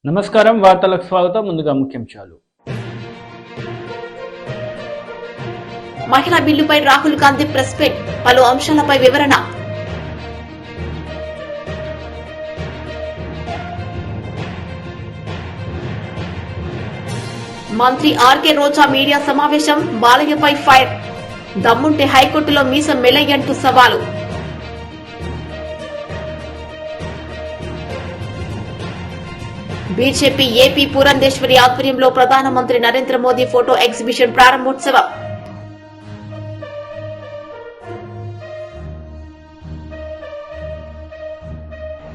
నమస్కారం వార్తలకు స్వాగతం. ముందుగా ముఖ్యాంశాలు. మహిళా బిల్లుపై రాహుల్ గాంధీ ప్రెస్ మీట్, పలు అంశాలపై వివరణ. మంత్రి ఆర్కే రోజా మీడియా సమావేశం, బాలయ్యపై ఫైర్, దమ్ముంటే హైకోర్టులో మీసం మెలయ్యంటూ సవాలు. బీజేపీ ఏపీ పురంధేశ్వరి ఆధ్వర్యంలో ప్రధానమంత్రి నరేంద్ర మోదీ ఫోటో ఎగ్జిబిషన్ ప్రారంభోత్సవం.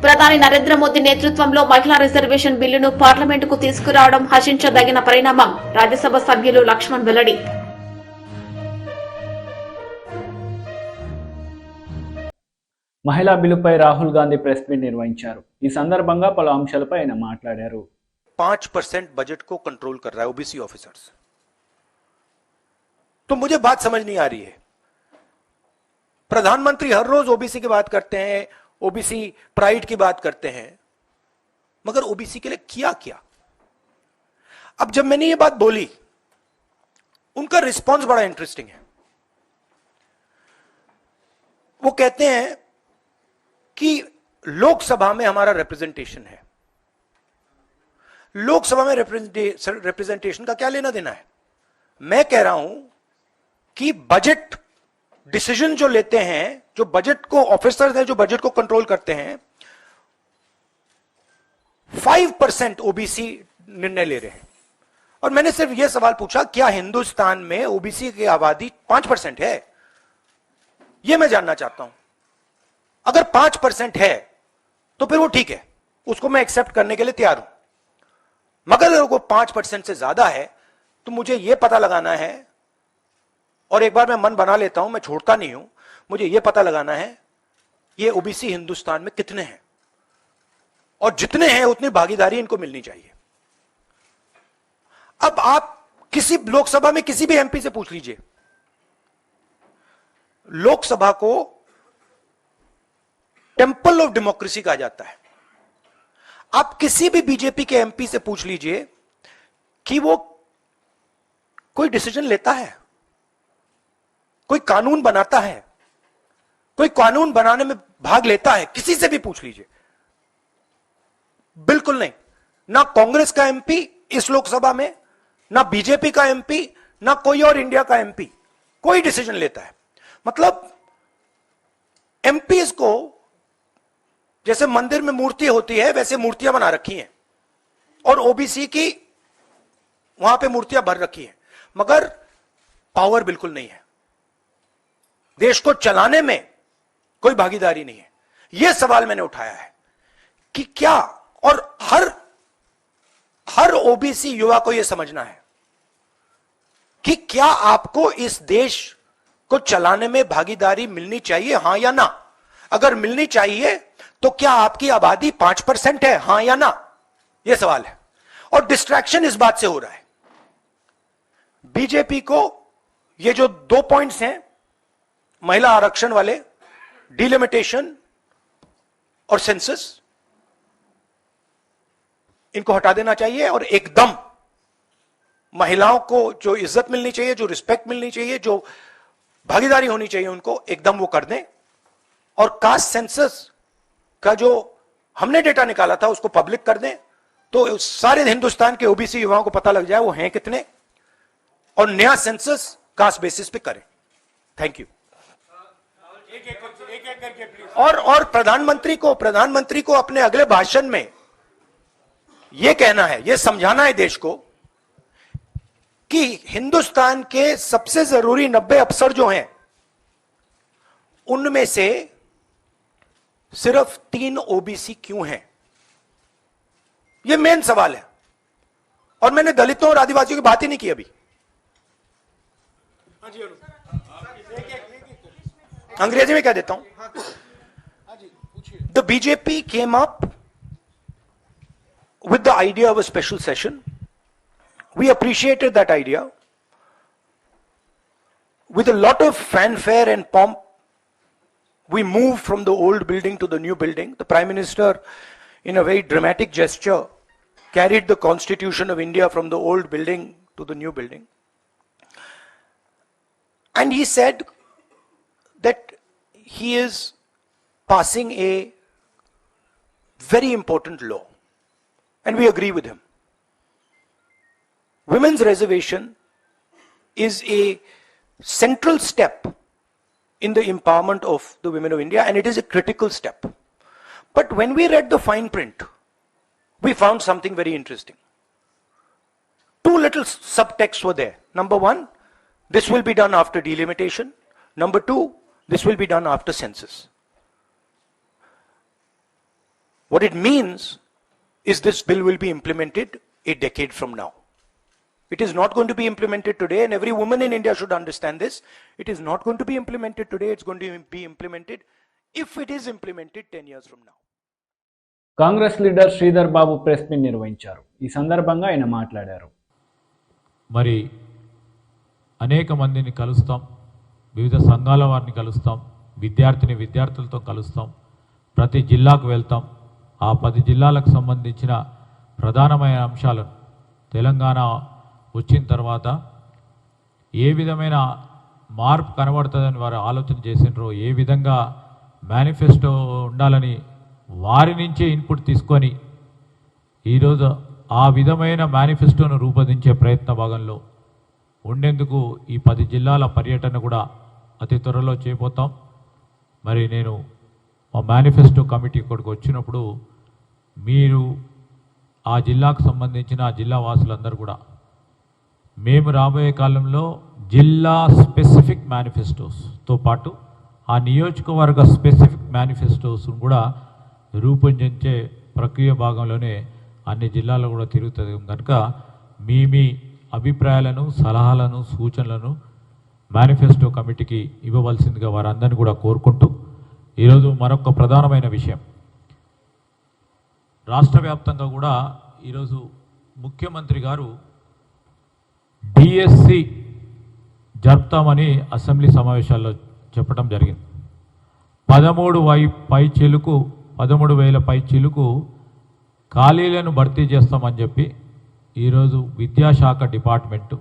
ప్రధాని నరేంద్ర మోదీ నేతృత్వంలో మహిళా రిజర్వేషన్ బిల్లును పార్లమెంటుకు తీసుకురావడం హర్షించదగిన పరిణామం, రాజ్యసభ సభ్యులు లక్ష్మణ్ వెల్లడి. మహిళా బిల్లుపై రాహుల్ గాంధీ ప్రెస్ మీట్ నిర్వహించారు. ఈ సందర్భంగా పలు అంశాలపై ఆయన మాట్లాడారు. 5% बजट को कंट्रोल कर रहा है ओबीसी ऑफिसर्स। तो मुझे बात समझ नहीं आ रही है। प्रधानमंत्री हर रोज ओबीसी की बात करते हैं, ओबीसी प्राइड की बात करते हैं, मगर ओबीसी के लिए किया क्या? अब जब मैंने ये बात बोली, उनका रिस्पॉन्स बड़ा इंटरेस्टिंग है। वो कहते हैं कि लोकसभा में हमारा रिप्रेजेंटेशन है। लोकसभा में रिप्रेजेंटेशन का क्या लेना देना है? मैं कह रहा हूं कि बजट डिसीजन जो लेते हैं, जो बजट को ऑफिसर्स हैं, जो बजट को कंट्रोल करते हैं, 5% ओबीसी निर्णय ले रहे हैं। और मैंने सिर्फ यह सवाल पूछा, क्या हिंदुस्तान में ओबीसी की आबादी 5% है? यह मैं जानना चाहता हूं। अगर 5% है तो फिर वो ठीक है, उसको मैं एक्सेप्ट करने के लिए तैयार हूं। मगर अगर वो 5% से ज्यादा है तो मुझे यह पता लगाना है, और एक बार मैं मन बना लेता हूं, मैं छोड़ता नहीं हूं, मुझे यह पता लगाना है ये ओबीसी हिंदुस्तान में कितने हैं, और जितने हैं उतनी भागीदारी इनको मिलनी चाहिए। अब आप किसी लोकसभा में किसी भी एमपी से पूछ लीजिए, लोकसभा को टेंपल ऑफ डेमोक्रेसी कहा जाता है। आप किसी भी बीजेपी के एमपी से पूछ लीजिए कि वो कोई डिसीजन लेता है, कोई कानून बनाता है, कोई कानून बनाने में भाग लेता है, किसी से भी पूछ लीजिए, बिल्कुल नहीं। ना कांग्रेस का एमपी इस लोकसभा में, ना बीजेपी का एमपी, ना कोई और इंडिया का एमपी कोई डिसीजन लेता है। मतलब एमपीज को जैसे मंदिर में मूर्ति होती है वैसे मूर्तियां बना रखी हैं, और ओबीसी की वहां पे मूर्तियां भर रखी हैं, मगर पावर बिल्कुल नहीं है। देश को चलाने में कोई भागीदारी नहीं है। यह सवाल मैंने उठाया है कि क्या, और हर ओबीसी युवा को यह समझना है कि क्या आपको इस देश को चलाने में भागीदारी मिलनी चाहिए, हां या ना? अगर मिलनी चाहिए तो क्या आपकी आबादी 5% है, हां या ना? यह सवाल है। और डिस्ट्रैक्शन इस बात से हो रहा है, बीजेपी को ये जो 2 पॉइंट्स हैं, महिला आरक्षण वाले, डिलिमिटेशन और सेंसस, इनको हटा देना चाहिए, और एकदम महिलाओं को जो इज्जत मिलनी चाहिए, जो रिस्पेक्ट मिलनी चाहिए, जो भागीदारी होनी चाहिए, उनको एकदम वो कर दें। और कास्ट सेंसस का जो हमने डेटा निकाला था उसको पब्लिक कर दें, तो सारे हिंदुस्तान के ओबीसी युवाओं को पता लग जाए वो हैं कितने, और नया सेंसस कास्ट बेसिस पे करें। Thank you. और प्रधानमंत्री को अपने अगले भाषण में यह कहना है, यह समझाना है देश को कि हिंदुस्तान के सबसे जरूरी 90 अफसर जो हैं उनमें से सिर्फ 3 ओबीसी क्यों हैं? यह मेन सवाल है। और मैंने दलितों और आदिवासियों की बात ही नहीं की अभी। अंग्रेजी में कह देता हूं। The BJP came up with the idea of a special session. We appreciated that idea with a lot of fanfare and pomp. We moved from the old building to the new building. The Prime Minister, in a very dramatic gesture, carried the Constitution of India from the old building to the new building. And he said that he is passing a very important law. And we agree with him. Women's reservation is a central step in the empowerment of the women of India, and it is a critical step. But when we read the fine print, we found something very interesting. Two little subtexts were there. Number one, this will be done after delimitation. Number two, this will be done after census. What it means is this bill will be implemented a decade from now. It is not going to be implemented today, and every woman in India should understand this. It is not going to be implemented today, it's going to be implemented if it is implemented 10 years from now. Congress leader Sridhar Babu press meet నిర్వహించారు. ఈ సందర్భంగా ఆయన మాట్లాడారు. మరి అనేక మందిని కలుస్తాం, వివిధ సంఘాల వారిని కలుస్తాం, విద్యార్థులతో కలుస్తాం, ప్రతి జిల్లాకు వెళ్తాం. ఆ 10 జిల్లాలకు సంబంధించిన ప్రధానమైన అంశాలను తెలంగాణ వచ్చిన తర్వాత ఏ విధమైన మార్పు కనబడుతుందని వారు ఆలోచన చేసినారో, ఏ విధంగా మేనిఫెస్టో ఉండాలని వారి నుంచే ఇన్పుట్ తీసుకొని ఈరోజు ఆ విధమైన మేనిఫెస్టోను రూపొందించే ప్రయత్న భాగంలో ఉండేందుకు ఈ 10 జిల్లాల పర్యటన కూడా అతి త్వరలో చేయబోతాం. మరి నేను మా మేనిఫెస్టో కమిటీ ఇక్కడికి వచ్చినప్పుడు మీరు ఆ జిల్లాకు సంబంధించిన ఆ జిల్లా వాసులందరూ కూడా మేము రాబోయే కాలంలో జిల్లా స్పెసిఫిక్ మేనిఫెస్టోస్తో పాటు ఆ నియోజకవర్గ స్పెసిఫిక్ మేనిఫెస్టోస్ను కూడా రూపొందించే ప్రక్రియ భాగంలోనే అన్ని జిల్లాలు కూడా తిరుగుతుంది కనుక మీ అభిప్రాయాలను, సలహాలను, సూచనలను మేనిఫెస్టో కమిటీకి ఇవ్వవలసిందిగా వారందరినీ కూడా కోరుకుంటూ, ఈరోజు మరొక ప్రధానమైన విషయం, రాష్ట్ర వ్యాప్తంగా కూడా ఈరోజు ముఖ్యమంత్రి గారు డిఎస్సి జరుపుతామని అసెంబ్లీ సమావేశాల్లో చెప్పడం జరిగింది. 13,000 పైచీలకు ఖాళీలను భర్తీ చేస్తామని చెప్పి ఈరోజు విద్యాశాఖ డిపార్ట్మెంటు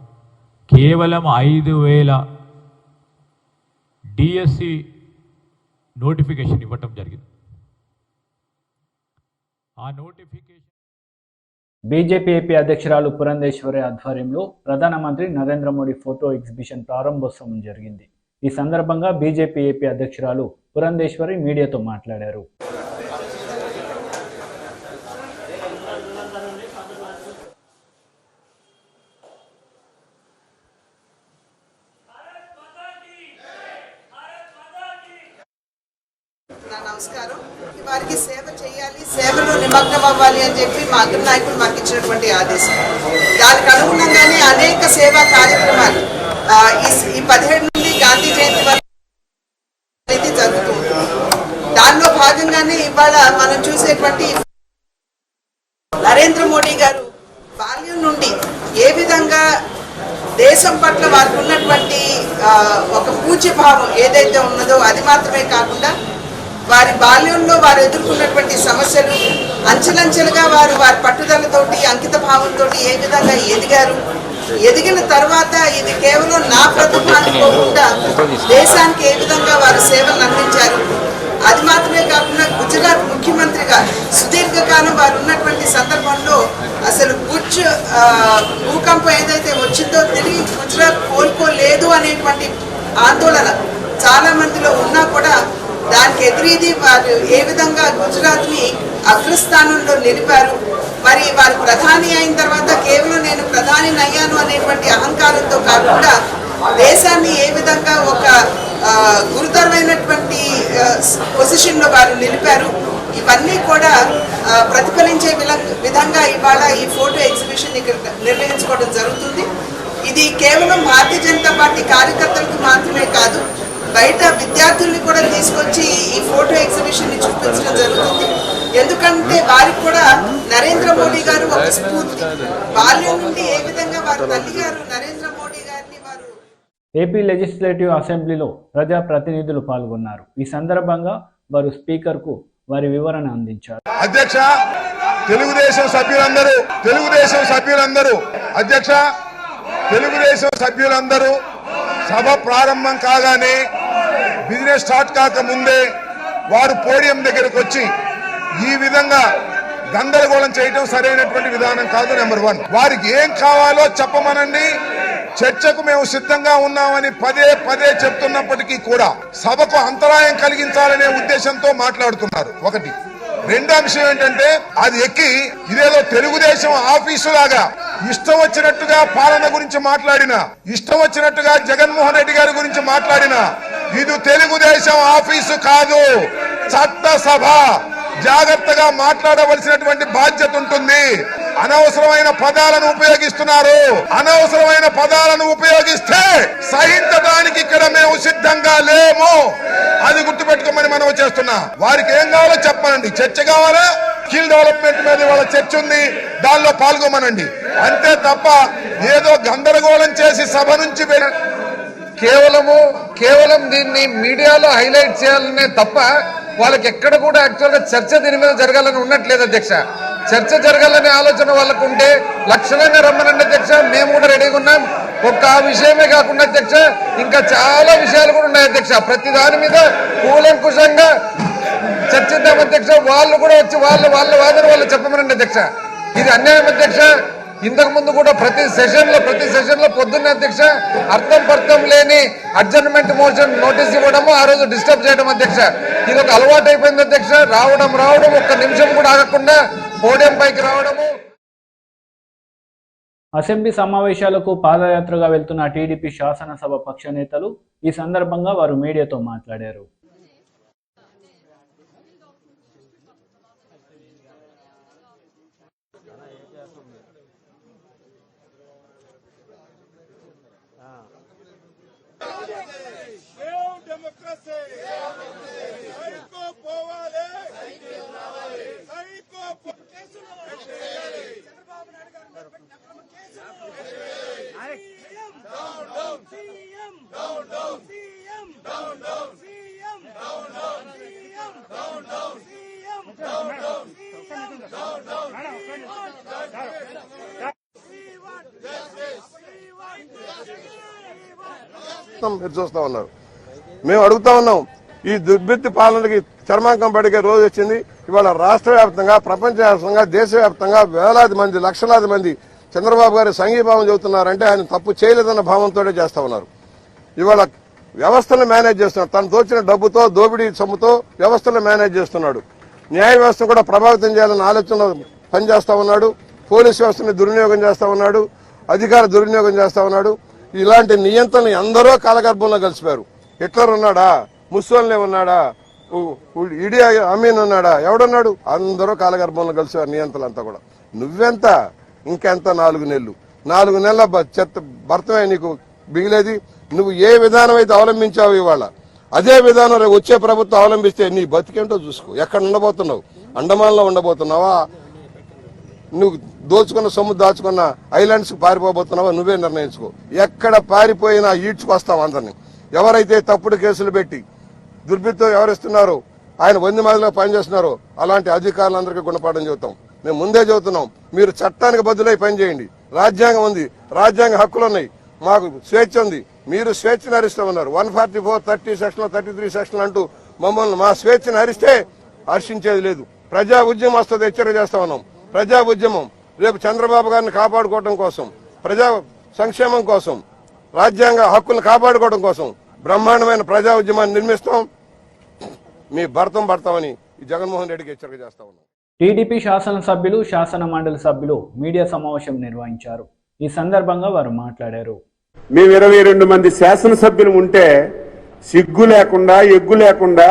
కేవలం 5,000 డిఎస్సి నోటిఫికేషన్ ఇవ్వటం జరిగింది. ఆ నోటిఫికేషన్ బీజేపీ ఏపీ అధ్యక్షురాలు పురంధేశ్వరి ఆధ్వర్యంలో ప్రధానమంత్రి నరేంద్ర మోడీ ఫోటో ఎగ్జిబిషన్ ప్రారంభోత్సవం జరిగింది. ఈ సందర్భంగా బీజేపీ ఏపీ అధ్యక్షురాలు పురంధేశ్వరి మీడియాతో మాట్లాడారు. నమస్కారం. వారికి సేవ చేయాలి, సేవలో నిమగ్నం అవ్వాలి అని చెప్పి మా అగ్ర నాయకులు మాకు ఇచ్చినటువంటి ఆదేశం. దానికి అనుగుణంగానే అనేక సేవా కార్యక్రమాలు ఈ 17 నుండి గాంధీ జయంతి వరకు జరుగుతుంది. దానిలో భాగంగానే ఇవాళ మనం చూసేటువంటి నరేంద్ర మోడీ గారు బాల్యం నుండి ఏ విధంగా దేశం పట్ల వారికి ఉన్నటువంటి ఒక పూజ్య భావం ఏదైతే ఉన్నదో అది మాత్రమే కాకుండా వారి బాల్యంలో వారు ఎదుర్కొన్నటువంటి సమస్యలు అంచెలంచెలుగా వారి పట్టుదలతోటి, అంకిత భావంతో ఏ విధంగా ఎదిగారు, ఎదిగిన తర్వాత ఇది కేవలం నా ప్రతిభ అనుకోకుండా దేశానికి ఏ విధంగా వారు సేవలు అందించారు. అది మాత్రమే కాకుండా గుజరాత్ ముఖ్యమంత్రిగా సుదీర్ఘకాలం వారు ఉన్నటువంటి సందర్భంలో అసలు భూకంపం ఏదైతే వచ్చిందో తిరిగి గుజరాత్ కోలుకోలేదు అనేటువంటి ఆందోళన చాలా మందిలో ఉన్నా కూడా దానికి ఎదురీది వారు ఏ విధంగా గుజరాత్ని అగ్రస్థానంలో నిలిపారు. మరి వారు ప్రధాని అయిన తర్వాత కేవలం నేను ప్రధాని అయ్యాను అనేటువంటి అహంకారంతో కాకుండా దేశాన్ని ఏ విధంగా ఒక గురుతరమైనటువంటి పొజిషన్లో వారు నిలిపారు. ఇవన్నీ కూడా ప్రతిఫలించే విధంగా ఇవాళ ఈ ఫోటో ఎగ్జిబిషన్ ఇక్కడ నిర్వహించుకోవడం జరుగుతుంది. ఇది కేవలం భారతీయ జనతా పార్టీ కార్యకర్తలకు మాత్రమే కాదు, బయట విద్యార్థుల్ని కూడా తీసుకొచ్చి ఈ ఫోటో ఎగ్జిబిషన్ ని చూపించడం జరుగుతుంది. ఎందుకంటే వారికి కూడా నరేంద్ర మోడీ గారు ఒక స్ఫూర్తి. బాల్యం నుండి ఏ విధంగా వారి తల్లి గారు నరేంద్ర మోడీ గారిని వారు ఏపీ లెజిస్లేటివ్ అసెంబ్లీలో ప్రజాప్రతినిధులు పాల్గొన్నారు. ఈ సందర్భంగా వారు స్పీకర్కు వారి వివరణ అందించారు. అధ్యక్ష, తెలుగుదేశం సభ్యులందరూ అధ్యక్ష తెలుగుదేశం సభ్యులందరూ సభ ప్రారంభం కాగానే బిజినెస్ స్టార్ట్ కాకముందే వారు పోడియం దగ్గరకు వచ్చి ఈ విధంగా గందరగోళం చేయడం సరైనటువంటి విధానం కాదు. నెంబర్ 1, వారికి ఏం కావాలో చెప్పమనండి, చర్చకు మేము సిద్ధంగా ఉన్నామని పదే పదే చెప్తున్నప్పటికీ కూడా సభకు అంతరాయం కలిగించాలనే ఉద్దేశంతో మాట్లాడుతున్నారు. ఒకటి. రెండో విషయం ఏంటంటే అది ఎక్కి ఇదేదో తెలుగుదేశం ఆఫీసు లాగా ఇష్టం వచ్చినట్టుగా పాలన గురించి మాట్లాడినా, ఇష్టం వచ్చినట్టుగా జగన్మోహన్ రెడ్డి గారి గురించి మాట్లాడినా, ఇది తెలుగుదేశం ఆఫీసు కాదు, చట్టసభ. జాగ్రత్తగా మాట్లాడవలసినటువంటి బాధ్యత ఉంటుంది. అనవసరమైన పదాలను ఉపయోగిస్తున్నారు. అనవసరమైన పదాలను ఉపయోగిస్తే సహించడానికి ఇక్కడ మేము సిద్ధంగా లేము. అది గుర్తుపెట్టుకోమని మనం చేస్తున్నా. వారికి ఏం కావాలో చెప్పనండి. చర్చ కావాలా? స్కిల్ డెవలప్మెంట్ మీద వాళ్ళ చర్చ ఉంది, దానిలో పాల్గొమనండి. అంతే తప్ప ఏదో గందరగోళం చేసి సభ నుంచి కేవలం దీన్ని మీడియాలో హైలైట్ చేయాలనే తప్ప వాళ్ళకి ఎక్కడ కూడా యాక్చువల్ గా చర్చ దీని మీద జరగాలని ఉన్నట్లేదు అధ్యక్ష. చర్చ జరగాలనే ఆలోచన వాళ్ళకు ఉంటే లక్షణంగా రమ్మనండి అధ్యక్ష. మేము కూడా రెడీగా ఉన్నాం. ఒక్క ఆ విషయమే కాకుండా అధ్యక్ష ఇంకా చాలా విషయాలు కూడా ఉన్నాయి అధ్యక్ష. ప్రతి దాని మీద కూలంకుషంగా చర్చిద్దాం అధ్యక్ష. వాళ్ళు కూడా వచ్చి వాళ్ళ వాదన వాళ్ళు చెప్పమనండి అధ్యక్ష. ఇది అన్యాయం అధ్యక్ష. ఇంతకు ముందు కూడా ప్రతి సెషన్ లో పొద్దున్న అధ్యక్ష అర్థం లేని అడ్జర్న్మెంట్ మోషన్ నోటీస్ ఇవ్వడము, ఆ రోజు డిస్టర్బ్ చేయడం అధ్యక్ష. ఇది ఒక అలవాటు అయిపోయింది అధ్యక్ష. రావడం ఒక్క నిమిషం కూడా ఆగకుండా పోడియం పైకి రావడము. అసెంబ్లీ సమావేశాలకు పాదయాత్రగా వెళ్తున్న టీడీపీ శాసనసభ పక్ష నేతలు ఈ సందర్భంగా వారు మీడియాతో మాట్లాడారు. మీరు చూస్తా ఉన్నారు. మేము అడుగుతా ఉన్నాం, ఈ దుర్భిత్తి పాలనకి చర్మాంకం పడిగే రోజు వచ్చింది. ఇవాళ రాష్ట్ర వ్యాప్తంగా, ప్రపంచవ్యాప్తంగా, దేశవ్యాప్తంగా వేలాది మంది, లక్షలాది మంది చంద్రబాబు గారి సంఘీభావం చెబుతున్నారంటే ఆయన తప్పు చేయలేదన్న భావంతో చేస్తా ఉన్నారు. ఇవాళ వ్యవస్థను మేనేజ్ చేస్తున్నాడు. తను దోచిన డబ్బుతో, దోపిడీ సొమ్ముతో వ్యవస్థను మేనేజ్ చేస్తున్నాడు. న్యాయ వ్యవస్థను కూడా ప్రభావితం చేయాలన్న ఆలోచన పనిచేస్తా ఉన్నాడు. పోలీసు వ్యవస్థని దుర్వినియోగం చేస్తా ఉన్నాడు. అధికార దుర్వినియోగం చేస్తా ఉన్నాడు. ఇలాంటి నియంత్రణ ఎందరో కాలగర్భంలో కలిసిపోయారు. హిట్లర్ ఉన్నాడా? ముస్సోలినీ ఉన్నాడా? ఇడి అమీన్ ఉన్నాడా? ఎవడున్నాడు? అందరూ కాలగర్భంలో కలిసిపోయారు నియంత్రణ అంతా కూడా. నువ్వెంత? ఇంకెంత? 4 నెలలు. 4 నెలల భర్తమే నీకు బిగిలేది. నువ్వు ఏ విధానం అయితే అవలంబించావు ఇవాళ, అదే విధానం రేపు వచ్చే ప్రభుత్వం అవలంబిస్తే నీ బతికేంటో చూసుకో. ఎక్కడ ఉండబోతున్నావు? అండమాన్లో ఉండబోతున్నావా? నువ్వు దోచుకున్న సొమ్ము దాచుకున్న ఐలాండ్స్ కు పారిపోబోతున్నావా? నువ్వే నిర్ణయించుకో. ఎక్కడ పారిపోయినా ఈడ్చుకొస్తావు అందరినీ. ఎవరైతే తప్పుడు కేసులు పెట్టి దుర్బిత్తం ఎవరిస్తున్నారో, ఆయన 100 మందిలో పనిచేస్తున్నారో అలాంటి అధికారులందరికీ గుణపాఠం చెబుతాం. మేము ముందే చెబుతున్నాం, మీరు చట్టానికి బదులై పనిచేయండి. రాజ్యాంగం ఉంది, రాజ్యాంగ హక్కులు ఉన్నాయి, మాకు స్వేచ్ఛ ఉంది. మీరు స్వేచ్ఛను హరిస్తామన్నారు. 144, 30 సెక్షన్, 33 సెక్షన్ అంటూ మమ్మల్ని మా స్వేచ్ఛను హరిస్తే హర్షించేది లేదు. ప్రజా ఉద్యమం వస్తుంది, హెచ్చరిక చేస్తా ఉన్నాం. ప్రజా ఉద్యమం రేపు చంద్రబాబు గారిని కాపాడుకోవడం కోసం, ప్రజా సంక్షేమం కోసం, రాజ్యాంగ హక్కులను కాపాడుకోవడం కోసం బ్రహ్మాండమైన ప్రజా ఉద్యమాన్ని నిర్మిస్తాం. మీ భర్తం పడతామని ఈ జగన్మోహన్ రెడ్డికి హెచ్చరిక చేస్తా ఉన్నాం. టీడీపీ శాసనసభ్యులు, శాసన మండలి సభ్యులు మీడియా సమావేశం నిర్వహించారు. ఈ సందర్భంగా వారు మాట్లాడారు. మేము 22 మంది శాసనసభ్యులు ఉంటే సిగ్గు లేకుండా, ఎగ్గు లేకుండా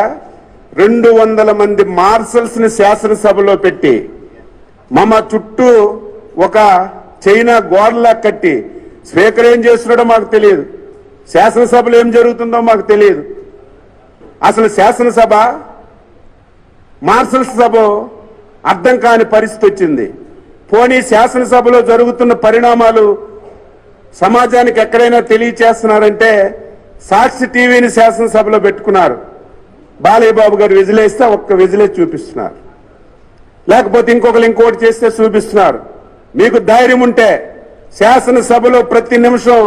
200 మంది మార్షల్స్ ని శాసనసభలో పెట్టి మమ్మ చుట్టూ ఒక చైనా గోడలా కట్టి స్పీకర్ ఏం చేస్తున్నాడో మాకు తెలియదు, శాసనసభలో ఏం జరుగుతుందో మాకు తెలియదు. అసలు శాసనసభ మార్షల్స్ సభ అర్థం కాని పరిస్థితి వచ్చింది. పోనీ శాసనసభలో జరుగుతున్న పరిణామాలు సమాజానికి ఎక్కడైనా తెలియచేస్తున్నారంటే సాక్షి టీవీని శాసనసభలో పెట్టుకున్నారు. బాలయ్య బాబు గారు విజిలేస్తే ఒక్క విజిలే చూపిస్తున్నారు. లేకపోతే ఇంకోటి చేస్తే చూపిస్తున్నారు. మీకు ధైర్యం ఉంటే శాసనసభలో ప్రతి నిమిషం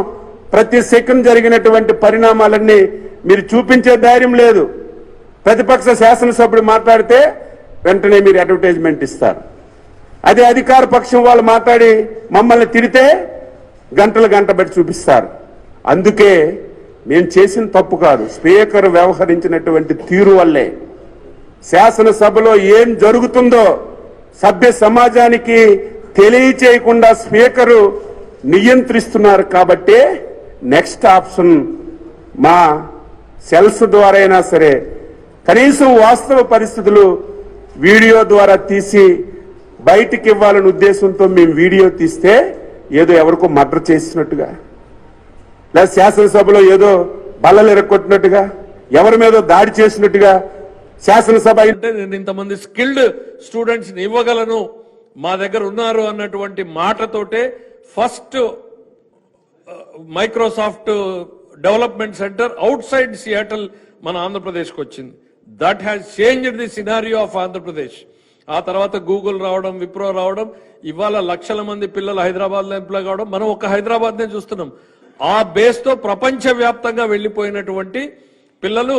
ప్రతి సెకండ్ జరిగినటువంటి పరిణామాలన్నీ మీరు చూపించే ధైర్యం లేదు. ప్రతిపక్ష శాసనసభ్యుడు మాట్లాడితే వెంటనే మీరు అడ్వర్టైజ్మెంట్ ఇస్తారు. అదే అధికార పక్షం వాళ్ళు మాట్లాడి మమ్మల్ని తిడితే గంట బట్టి చూపిస్తారు. అందుకే మేము చేసిన తప్పు కాదు, స్పీకర్ వ్యవహరించినటువంటి తీరు వల్లే శాసనసభలో ఏం జరుగుతుందో సభ్య సమాజానికి తెలియచేయకుండా స్పీకరు నియంత్రిస్తున్నారు. కాబట్టి నెక్స్ట్ ఆప్షన్ మా సెల్స్ ద్వారా అయినా సరే కనీసం వాస్తవ పరిస్థితులు వీడియో ద్వారా తీసి బయటికి ఇవ్వాలనే ఉద్దేశంతో మేము వీడియో తీస్తే ఏదో ఎవరికో మర్డర్ చేసినట్టుగా, లేదా శాసనసభలో ఏదో బల్లలు ఎరగొట్టినట్టుగా, ఎవరి మీద దాడి చేసినట్టుగా శాసనసభ అంటే నేను ఇంతమంది స్కిల్డ్ స్టూడెంట్స్ ని ఇవ్వగలను, మా దగ్గర ఉన్నారు అన్నటువంటి మాటతోటే ఫస్ట్ మైక్రోసాఫ్ట్ డెవలప్మెంట్ సెంటర్ అవుట్ సైడ్ సియాటల్ మన ఆంధ్రప్రదేశ్కి వచ్చింది. That has changed the scenario of Andhra Pradesh. ఆ తర్వాత గూగుల్ రావడం, విప్రో రావడం, ఇవాళ లక్షల మంది పిల్లలు హైదరాబాద్ లో ఎంప్లాయ్ కావడం, మనం ఒక హైదరాబాద్ నే చూస్తున్నాం. ఆ బేస్ తో ప్రపంచ వ్యాప్తంగా వెళ్లిపోయినటువంటి పిల్లలు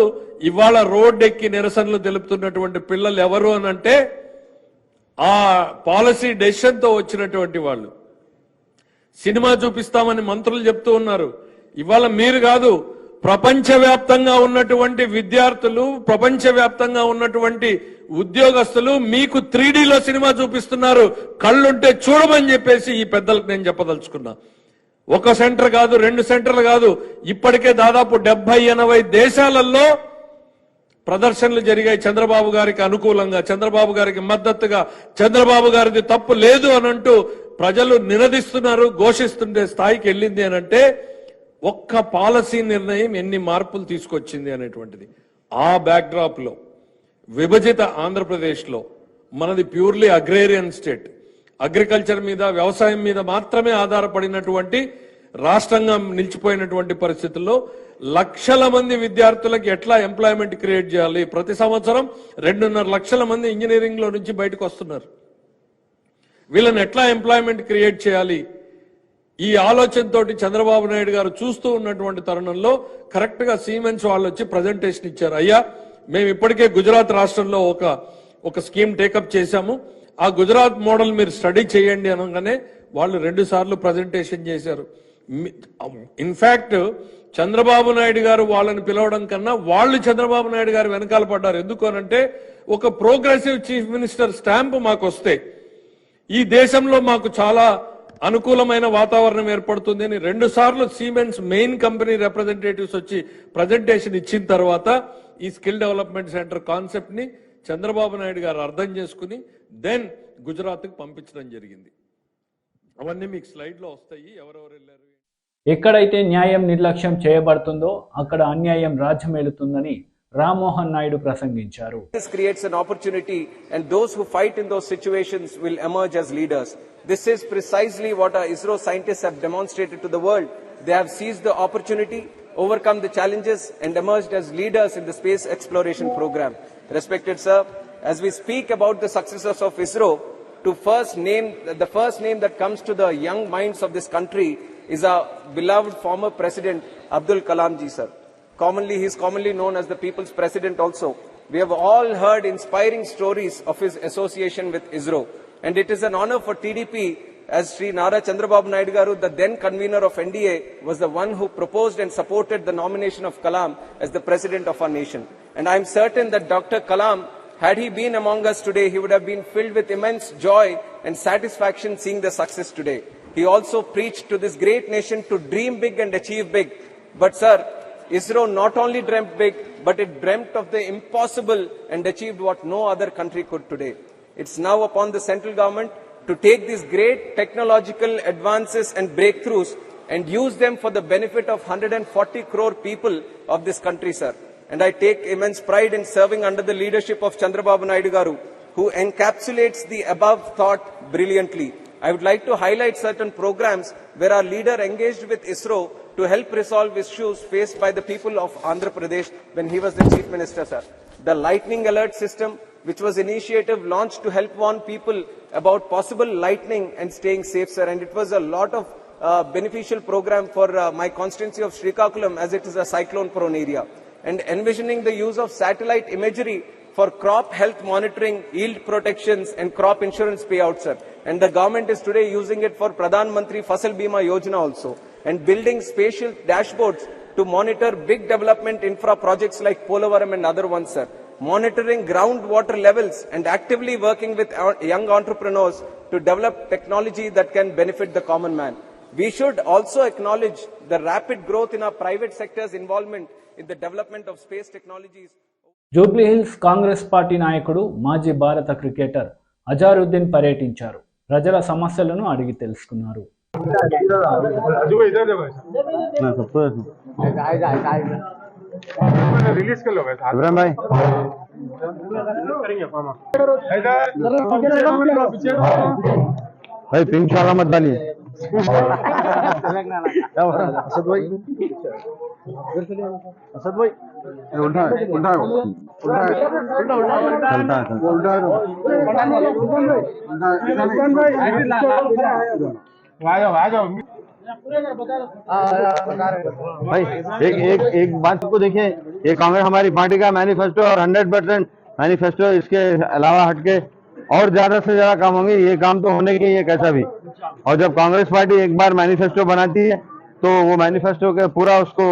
ఇవాళ రోడ్ ఎక్కి నిరసనలు తెలుపుతున్నటువంటి పిల్లలు ఎవరు అని అంటే ఆ పాలసీ డెసిషన్ తో వచ్చినటువంటి వాళ్ళు. సినిమా చూపిస్తామని మంత్రులు చెప్తూ ఉన్నారు. ఇవాళ మీరు కాదు, ప్రపంచవ్యాప్తంగా ఉన్నటువంటి విద్యార్థులు, ప్రపంచవ్యాప్తంగా ఉన్నటువంటి ఉద్యోగస్తులు మీకు 3Dలో సినిమా చూపిస్తున్నారు. కళ్ళుంటే చూడమని చెప్పేసి ఈ పెద్దలకు నేను చెప్పదలుచుకున్నా. ఒక సెంటర్ కాదు, 2 సెంటర్లు కాదు, ఇప్పటికే దాదాపు 70-80 దేశాలలో ప్రదర్శనలు జరిగాయి చంద్రబాబు గారికి అనుకూలంగా, చంద్రబాబు గారికి మద్దతుగా. చంద్రబాబు గారిది తప్పు లేదు అని అంటూ ప్రజలు నినదిస్తున్నారు. ఘోషిస్తుండే స్థాయికి వెళ్ళింది అని అంటే ఒక్క పాలసీ నిర్ణయం ఎన్ని మార్పులు తీసుకొచ్చింది అనేటువంటిది. ఆ బ్యాక్డ్రాప్ లో విభజిత ఆంధ్రప్రదేశ్ లో మనది ప్యూర్లీ అగ్రేరియన్ స్టేట్, అగ్రికల్చర్ మీద, వ్యవసాయం మీద మాత్రమే ఆధారపడినటువంటి రాష్ట్రంగా నిలిచిపోయినటువంటి పరిస్థితుల్లో లక్షల మంది విద్యార్థులకు ఎట్లా ఎంప్లాయ్మెంట్ క్రియేట్ చేయాలి? ప్రతి సంవత్సరం 2.5 లక్షల మంది ఇంజనీరింగ్ లో నుంచి బయటకు వస్తున్నారు. వీళ్ళని ఎట్లా ఎంప్లాయ్మెంట్ క్రియేట్ చేయాలి? ఈ ఆలోచనతోటి చంద్రబాబు నాయుడు గారు చూస్తూ ఉన్నటువంటి తరుణంలో కరెక్ట్ గా సిమెన్స్ వాళ్ళు వచ్చి ప్రజెంటేషన్ ఇచ్చారు. అయ్యా, మేము ఇప్పటికే గుజరాత్ రాష్ట్రంలో ఒక స్కీమ్ టేకప్ చేశాము, ఆ గుజరాత్ మోడల్ మీరు స్టడీ చేయండి అనగానే వాళ్ళు 2 సార్లు ప్రజెంటేషన్ చేశారు. ఇన్ఫాక్ట్ చంద్రబాబు నాయుడు గారు వాళ్ళని పిలవడం కన్నా వాళ్ళు చంద్రబాబు నాయుడు గారు వెనకాల పడ్డారు. ఎందుకు అనంటే ఒక ప్రోగ్రెసివ్ చీఫ్ మినిస్టర్ స్టాంప్ మాకు వస్తే ఈ దేశంలో మాకు చాలా అనుకూలమైన వాతావరణం ఏర్పడుతుంది అని 2 సార్లు సిమెన్స్ మెయిన్ కంపెనీ రిప్రజెంటేటివ్స్ వచ్చి ప్రజెంటేషన్ ఇచ్చిన తర్వాత ఈ స్కిల్ డెవలప్మెంట్ సెంటర్ కాన్సెప్ట్ ని చంద్రబాబు నాయుడు గారు అర్థం చేసుకుని దెన్ గుజరాత్ కి పంపించడం జరిగింది. అవన్నీ మీకు స్లైడ్ లో వస్తాయి, ఎవరెవరు వెళ్ళారు. ఎక్కడైతే న్యాయం నిర్లక్ష్యం చేయబడుతుందో అక్కడ అన్యాయం రాజ్యమేలుతుందని రామ్మోహన్ నాయుడు ప్రసంగించారు. This creates an opportunity and those who fight in those situations will emerge as leaders. This is precisely what our ISRO scientists have demonstrated to the world. They have seized the opportunity, overcome the challenges and emerged as leaders in the space exploration program. Respected sir, as we speak about the successes of ISRO, the first name that comes to the young minds of this country is our beloved former President Abdul Kalam ji sir. He is commonly known as the People's President also. We have all heard inspiring stories of his association with ISRO. And it is an honor for TDP as Sri Nara Chandrababu Naidu Garu, the then convener of NDA, was the one who proposed and supported the nomination of Kalam as the President of our nation. And I am certain that Dr. Kalam, had he been among us today, he would have been filled with immense joy and satisfaction seeing the success today. He also preached to this great nation to dream big and achieve big. But sir, ISRO not only dreamt big, but it dreamt of the impossible and achieved what no other country could today. It's now upon the central government to take these great technological advances and breakthroughs and use them for the benefit of 140 crore people of this country, sir. And I take immense pride in serving under the leadership of Chandrababu Naidu Garu, who encapsulates the above thought brilliantly. I would like to highlight certain programs where our leader engaged with ISRO to help resolve issues faced by the people of Andhra Pradesh when he was the Chief Minister, sir. The lightning alert system, which was initiative launched to help warn people about possible lightning and staying safe, sir. And it was a lot of beneficial program for my constituency of Srikakulam, as it is a cyclone-prone area. And envisioning the use of satellite imagery for crop health monitoring, yield protections, and crop insurance payouts, sir. And the government is today using it for Pradhan Mantri Fasal Bima Yojana also, and building spatial dashboards to monitor big development infra projects like Polavaram and other ones, sir. Monitoring groundwater levels and actively working with young entrepreneurs to develop technology that can benefit the common man. We should also acknowledge the rapid growth in our private sector's involvement in the development of space technologies. Jubilee hills Congress party నాయకుడు మాజీ భారత cricketer Azharuddin పర్యటించారు. ప్రజల సమస్యలను అడిగి తెలుసుకున్నారు. Pink वाला मत डालिए। असद भाई उल्टा उल्टा भाई एक बात को देखिए, ये कांग्रेस हमारी पार्टी का मैनिफेस्टो और 100% मैनिफेस्टो, इसके अलावा हटके और ज्यादा से ज्यादा काम होंगे। ये काम तो होने के, ये कैसा भी। और जब कांग्रेस पार्टी एक बार मैनिफेस्टो बनाती है तो वो मैनिफेस्टो के पूरा उसको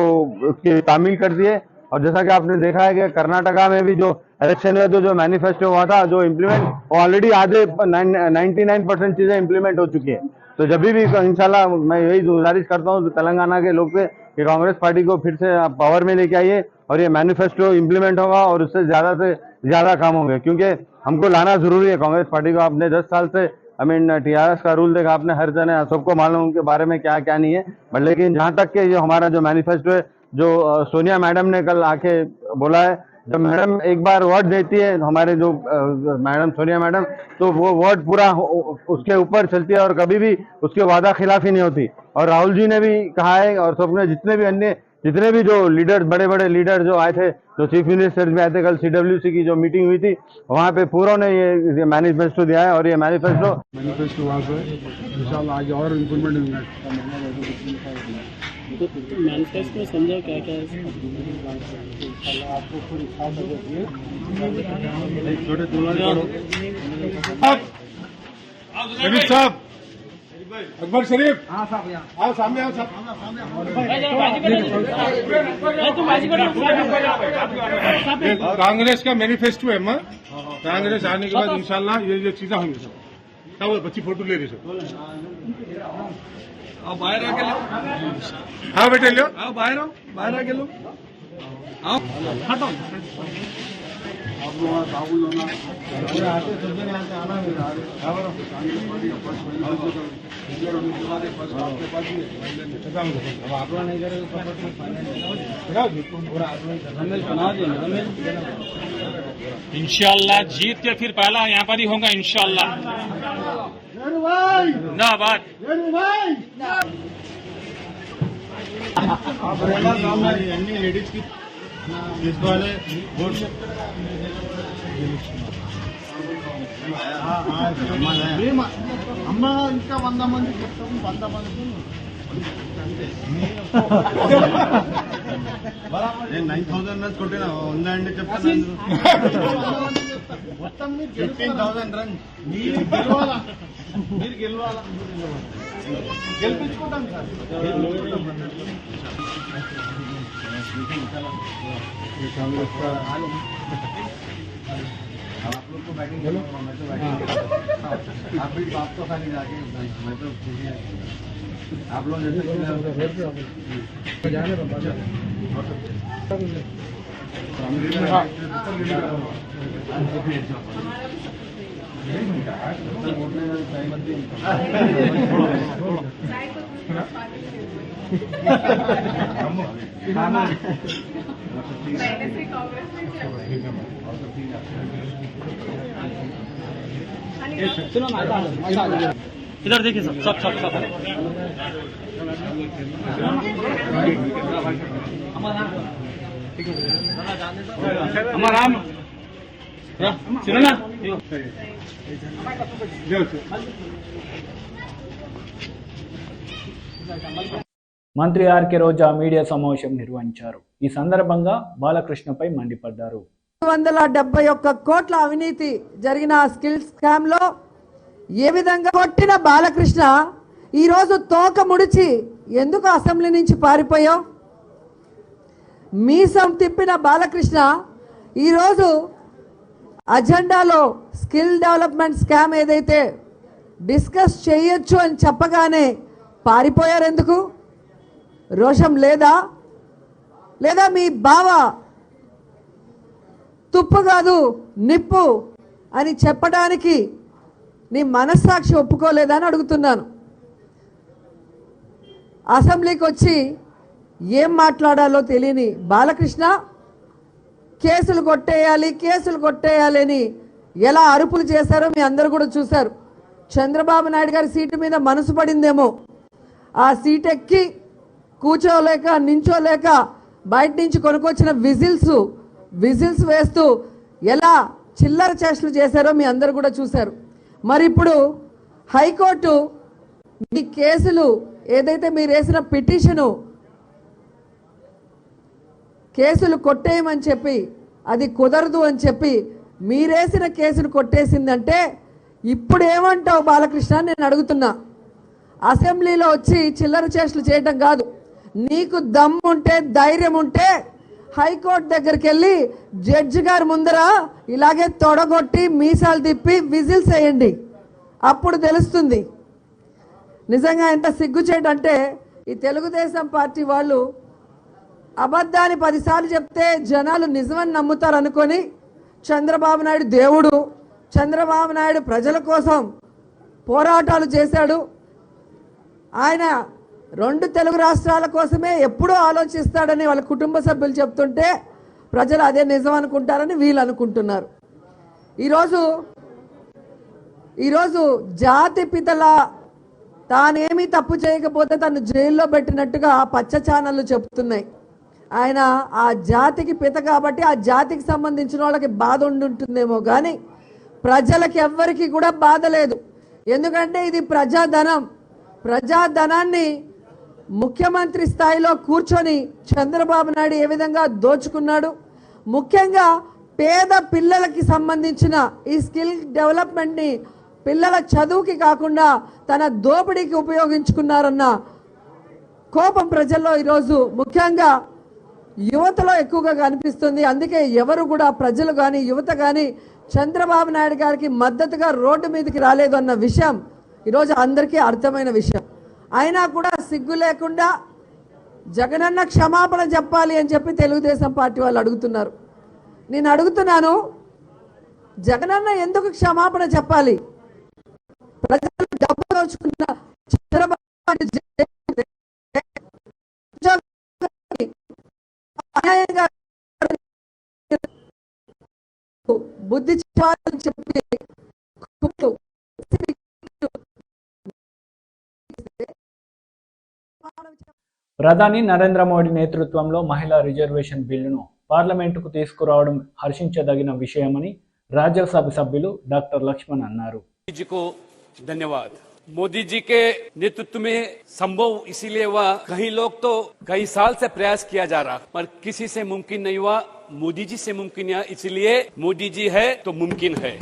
उसकी तामील करती है। और जैसा कि आपने देखा है कि कर्नाटका में भी जो इलेक्शन में जो मैनिफेस्टो हुआ था, जो इम्प्लीमेंट, वो ऑलरेडी आधे 99% चीजें इम्प्लीमेंट हो चुकी है। तो जब भी इंशाल्लाह मैं यही गुजारिश करता हूँ तेलंगाना के लोग से कि कांग्रेस पार्टी को फिर से पावर में लेके आइए और ये मैनिफेस्टो इम्प्लीमेंट होगा और उससे ज्यादा काम होंगे, क्योंकि हमको लाना जरूरी है कांग्रेस पार्टी को। आपने 10 साल से TRS का रूल देखा आपने, हर जने सबको मालूम उनके बारे में क्या क्या नहीं है। बट लेकिन जहां तक के जो हमारा जो मैनिफेस्टो है, जो सोनिया मैडम ने कल आके बोला है, जब मैडम एक बार वर्ड देती है हमारे जो मैडम सोनिया मैडम, तो वो वर्ड पूरा उसके ऊपर चलती है और कभी भी उसके वादा खिलाफी नहीं होती। और राहुल जी ने भी कहा है, और सबने जितने भी जो लीडर, बड़े बड़े लीडर जो आए थे, जो चीफ मिनिस्टर भी आए थे, कल CWC की जो मीटिंग हुई थी वहाँ पे पूरा ने ये मैनिफेस्टो दिया है। और ये मैनिफेस्टो वहाँ से इंशाल्लाह आगे और इम्प्रूवमेंट होंगे। मैनिफेस्टो में समझा क्या क्या है? शरीफ साहब, अकबर शरीफ, आओ सामने, आओ कांग्रेस का मैनिफेस्टो है माँ। कांग्रेस आने के बाद इंशाल्लाह ये चीजें होंगी सब। क्या वो बच्ची फोटो ले रही सब? आप बाहर आके लो। हाँ बेटे लो, आओ बाहर आओ, बाहर आके लो। आओ हटो। आप लोग काबुल होना इंशाल्लाह जीत के फिर पहला यहाँ पर ही होगा इंशाल्लाह। ना बात लेडीज की తీసుకోవాలి అమ్మ ఇంకా 100 మంది చెప్తాము 100 మంది నేను 9000 రన్స్ కొట్టినా ఉందండి చెప్తాను మొత్తం 15000 రన్స్ మీరు గెలవాలా గెలిపించుకుంటాం సార్ कांग्रेस का आप लोग को बैटिंग बोलो, मैं तो बैटिंग आप भी बाप तो खाली जाके मैं तो आप लोग जैसे जाने सुनो ना, इधर देखिए सब हमारा మంత్రి ఆర్కే రోజా మీడియా సమావేశం నిర్వహించారు. ఈ సందర్భంగా బాలకృష్ణపై మండిపడ్డారు. 171 కోట్ల అవినీతి జరిగిన స్కిల్ స్కామ్ లో ఏ విధంగా కొట్టిన బాలకృష్ణ ఈరోజు తోక ముడిచి ఎందుకు అసెంబ్లీ నుంచి పారిపోయావు? మీసం తిప్పిన బాలకృష్ణ ఈరోజు అజెండాలో స్కిల్ డెవలప్మెంట్ స్కామ్ ఏదైతే డిస్కస్ చేయొచ్చు అని చెప్పగానే పారిపోయారు ఎందుకు? రోషం లేదా? లేదా మీ బావ తుప్పు కాదు నిప్పు అని చెప్పడానికి నీ మనస్సాక్షి ఒప్పుకోలేదా అని అడుగుతున్నాను. అసెంబ్లీకి వచ్చి ఏం మాట్లాడాలో తెలియని బాలకృష్ణ కేసులు కొట్టేయాలి అని ఎలా అరుపులు చేశారో మీ అందరూ కూడా చూశారు. చంద్రబాబు నాయుడు గారి సీటు మీద మనసు పడిందేమో, ఆ సీట్ ఎక్కి కూర్చోలేక నించోలేక బయట నుంచి కొనుక్కొచ్చిన విజిల్స్ వేస్తూ ఎలా చిల్లర చేష్టలు చేశారో మీ అందరూ కూడా చూశారు. మరి ఇప్పుడు హైకోర్టు మీ కేసులు ఏదైతే మీరు వేసిన పిటిషను కేసులు కొట్టేయమని చెప్పి అది కుదరదు అని చెప్పి మీరేసిన కేసును కొట్టేసిందంటే ఇప్పుడు ఏమంటావు బాలకృష్ణ నేను అడుగుతున్నా. అసెంబ్లీలో వచ్చి చిల్లర చేష్టలు చేయడం కాదు, నీకు దమ్ముంటే ధైర్యం ఉంటే హైకోర్టు దగ్గరికి వెళ్ళి జడ్జి గారి ముందర ఇలాగే తొడగొట్టి మీసాలు తిప్పి విజిల్స్ వేయండి, అప్పుడు తెలుస్తుంది నిజంగా ఎంత సిగ్గుచేటంటే ఈ తెలుగుదేశం పార్టీ వాళ్ళు అబద్ధాన్ని 10 సార్లు చెప్తే జనాలు నిజమని నమ్ముతారు అనుకొని చంద్రబాబు నాయుడు దేవుడు, చంద్రబాబు నాయుడు ప్రజల కోసం పోరాటాలు చేశాడు, ఆయన 2 తెలుగు రాష్ట్రాల కోసమే ఎప్పుడూ ఆలోచిస్తాడని వాళ్ళ కుటుంబ సభ్యులు చెప్తుంటే ప్రజలు అదే నిజం అనుకుంటారని వీళ్ళు అనుకుంటున్నారు. ఈరోజు జాతి పితల తానేమీ తప్పు చేయకపోతే తను జైల్లో పెట్టినట్టుగా పచ్చ ఛానళ్ళు చెప్తున్నాయి. ఆయన ఆ జాతికి పిత కాబట్టి ఆ జాతికి సంబంధించిన వాళ్ళకి బాధ ఉంటుందేమో కానీ ప్రజలకి ఎవ్వరికి కూడా బాధ లేదు. ఎందుకంటే ఇది ప్రజాధనాన్ని ముఖ్యమంత్రి స్థాయిలో కూర్చొని చంద్రబాబు నాయుడు ఏ విధంగా దోచుకున్నాడు, ముఖ్యంగా పేద పిల్లలకి సంబంధించిన ఈ స్కిల్ డెవలప్మెంట్ని పిల్లల చదువుకి కాకుండా తన దోపిడీకి ఉపయోగించుకున్నారన్న కోపం ప్రజల్లో ఈరోజు ముఖ్యంగా యువతలో ఎక్కువగా కనిపిస్తుంది. అందుకే ఎవరు కూడా ప్రజలు కానీ యువత కానీ చంద్రబాబు నాయుడు గారికి మద్దతుగా రోడ్డు మీదకి రాలేదు అన్న విషయం ఈరోజు అందరికీ అర్థమైన విషయం. అయినా కూడా సిగ్గు లేకుండా జగనన్న క్షమాపణ చెప్పాలి అని చెప్పి తెలుగుదేశం పార్టీ వాళ్ళు అడుగుతున్నారు. నేను అడుగుతున్నాను, జగనన్న ఎందుకు క్షమాపణ చెప్పాలి? ప్రజలు డబ్బు దోచుకున్న చంద్రబాబు బుద్ధి చెప్పాలని చెప్పి ప్రధాని నరేంద్ర మోడీ నేతృత్వంలో మహిళా రిజర్వేషన్ బిల్లును పార్లమెంటుకు తీసుకురావడం హర్షించదగిన విషయమని రాజ్యసభ సభ్యులు డాక్టర్ లక్ష్మణ్ అన్నారు. धन्यवाद। मोदी जी के नेतृत्व में संभव इसीलिए हुआ, कई लोग तो कई साल से प्रयास किया जा रहा पर किसी से मुमकिन नहीं हुआ, मोदी जी से मुमकिन हुआ, इसलिए मोदी जी है तो मुमकिन है।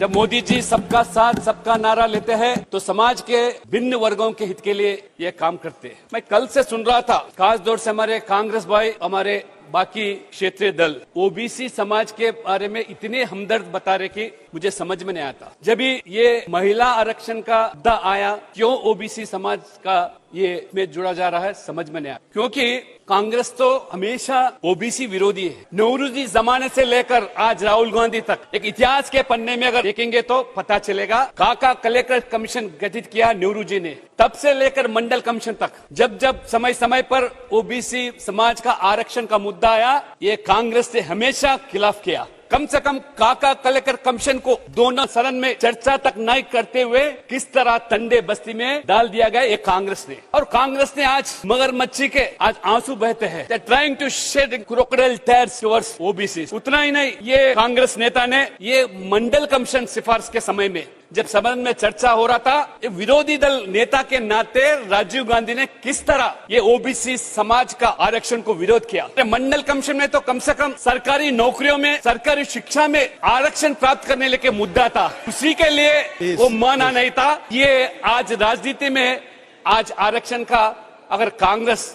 जब मोदी जी सबका साथ सबका नारा लेते हैं तो समाज के भिन्न वर्गों के हित के लिए ये काम करते हैं। मैं कल से सुन रहा था, खास तौर से हमारे कांग्रेस भाई, हमारे बाकी क्षेत्रीय दल ओबीसी समाज के बारे में इतने हमदर्द बता रहे कि मुझे समझ में नहीं आता। जब ये महिला आरक्षण का मुद्दा आया, क्यों ओबीसी समाज का ये में जुड़ा जा रहा है समझ में नहीं आया, क्योंकि कांग्रेस तो हमेशा ओबीसी विरोधी है। नेहरूजी जमाने से लेकर आज राहुल गांधी तक एक इतिहास के पन्ने में अगर देखेंगे तो पता चलेगा, काका कलेक्टर कमीशन गठित किया नेहरू जी ने, तब से लेकर मंडल कमीशन तक जब जब समय समय पर ओबीसी समाज का आरक्षण का मुद्दा आया, ये कांग्रेस ने हमेशा खिलाफ किया। कम से कम काका कलेक्टर कमीशन को दोनों सदन में चर्चा तक नहीं करते हुए किस तरह तंडे बस्ती में डाल दिया गया ये कांग्रेस ने। और कांग्रेस ने आज मगरमच्छी के आज आंसू बहते हैं, trying to shed crocodile tears towards OBC. उतना ही नहीं, ये कांग्रेस नेता ने ये मंडल कमीशन सिफारिश के समय में जब सदन में चर्चा हो रहा था, विरोधी दल नेता के नाते राजीव गांधी ने किस तरह ये ओबीसी समाज का आरक्षण को विरोध किया। मंडल कमीशन में तो कम से कम सरकारी नौकरियों में, सरकारी शिक्षा में आरक्षण प्राप्त करने लेके मुद्दा था, उसी के लिए वो माना नहीं था। ये आज राजनीति में आज आरक्षण का अगर कांग्रेस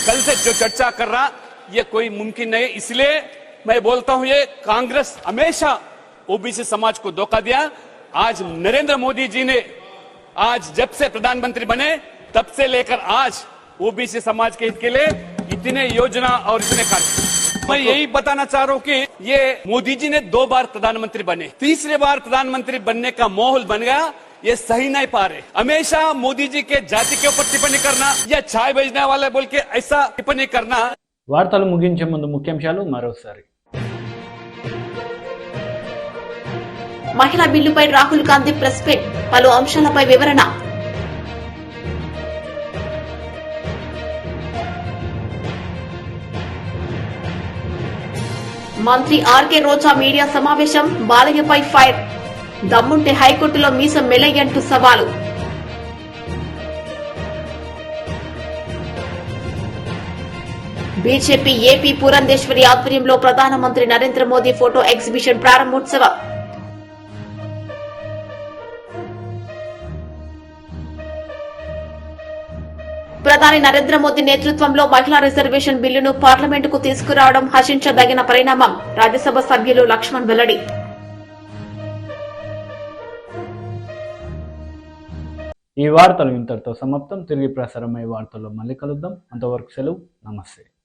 कल से जो चर्चा कर रहा, ये कोई मुमकिन नहीं। इसलिए मैं बोलता हूँ, ये कांग्रेस हमेशा ओबीसी समाज को धोखा दिया। आज नरेंद्र मोदी जी ने आज जब से प्रधानमंत्री बने तब से लेकर आज ओबीसी समाज के हित के लिए इतने योजना और इतने कार्य। मैं यही बताना चाह रहा हूँ कि ये मोदी जी ने 2 बार प्रधानमंत्री बने, तीसरे बार प्रधानमंत्री बनने का माहौल बन गया, ये सही नहीं पा रहे। हमेशा मोदी जी के जाति के ऊपर टिप्पणी करना या चाय बेचने वाले बोल के ऐसा टिप्पणी करना। వార్తలు ముగించే ముందు ముఖ్యాంశాలు మరోసారి. మహిళా బిల్లుపై రాహుల్ గాంధీ ప్రెస్ మీట్, పలు అంశాలపై వివరణ. మంత్రి ఆర్కే రోజా మీడియా సమావేశం, బాలయ్యపై ఫైర్, దమ్ముంటే హైకోర్టులో మీసం మెలయ్యంటూ సవాలు. బీజేపీ ఏపీ పురంధేశ్వరి ఆధ్వర్యంలో ప్రధానమంత్రి నరేంద్ర మోదీ ఫోటో ఎగ్జిబిషన్ ప్రారంభోత్సవం. ప్రధాని నరేంద్ర మోదీ నేతృత్వంలో మహిళా రిజర్వేషన్ బిల్లును పార్లమెంటుకు తీసుకురావడం హర్షించదగిన పరిణామం. రాజ్యసభ సభ్యులు లక్ష్మణ్ వెల్లడి. ఈ వార్తలు ఇంతటితో సమాప్తం. తిరిగి ప్రసారమయ్యే వార్తల్లో మళ్ళీ కలుద్దాం. అంతవరకు సెలవు. నమస్తే.